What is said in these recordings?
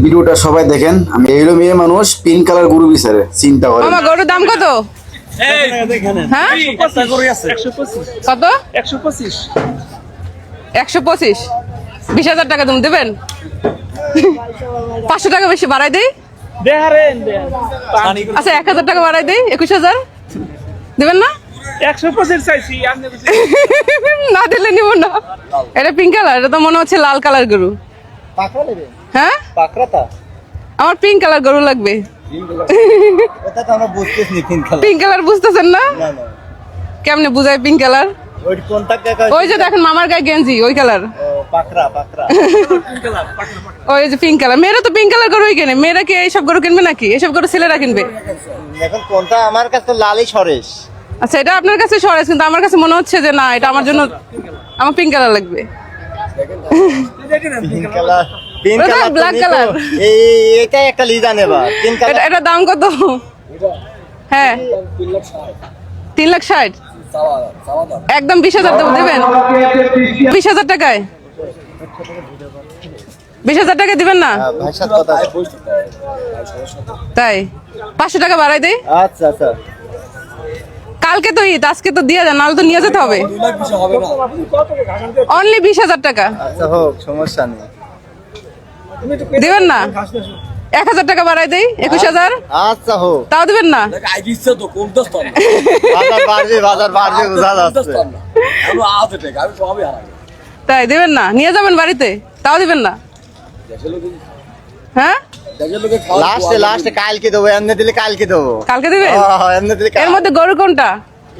ভিডিওটা সবাই দেখেন। আমি এইলো মেয়ে মানুষ পিঙ্ক কালার গরু বিচারে চিন্তা করে। মামা গরুর দাম কত? হ্যাঁ কত? 125। 20,000 টাকা তুমি দেবেন? 500 টাকা বেশি বাড়াই দেই। আচ্ছা 1,000 টাকা বাড়াই দেই, 21,000 দেবেন না? 125 চাইছি না দিলে নিব না। এটা পিঙ্ক কালার, এটা তো মনে হচ্ছে লাল কালার গরু। হ্যাঁ আমার পিঙ্ক কালার গরু লাগবে। পিঙ্ক কালার বুঝতেছেন না? কেমনে বুঝাই পিঙ্ক কালার? ওই যে দেখেন মামার গায়ে গেঞ্জি ওই কালার। ওই যে পিঙ্ক কালার। মেয়েরা তো পিঙ্ক কালার গরুই কেনে, মেয়েরা কি এইসব গরু কিনবে নাকি? এইসব গরু ছেলেরা কিনবে। এখন কোনটা আমার কাছে তো লালই সরেশ। আচ্ছা এটা আপনার কাছে সরেস, কিন্তু আমার কাছে মনে হচ্ছে যে না, এটা আমার জন্য আমার পিঙ্ক কালার লাগবে। Pink colour black colour. এটা একটা লিজা নেবা। পিঙ্ক কালার এটা দাম কত? হ্যাঁ 3,60,000। একদম 20,000 দেবেন? 20,000 টাকায় 20,000 টাকা দিবেন না? ভাষার কথা। তাই 500 টাকা বাড়াই দেই। আচ্ছা আচ্ছা কালকে তো ঈদ, আজকে তো দিয়ে যান, নাহলে তো নিয়ে যেতে হবে। অনলি 20,000 টাকা আচ্ছা হোক, সমস্যা নেই। দিবেন না? 1,000 টাকা বাড়াই দেই, 21,000। আচ্ছা হোক, তাও দিবেন না? বাজার বাড়বে বোঝা যাচ্ছে। তাই দিবেন না? নিয়ে যাবেন বাড়িতে, তাও দিবেন না? হ্যাঁ লাস্টে কালকে দেবো, এমনি দিলে কালকে দেবো। কালকে দিবেন? এমনি দিলে এর মধ্যে গরু কোনটা?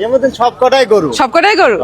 এর মধ্যে সব কটাই গরু। সবকটাই গরু।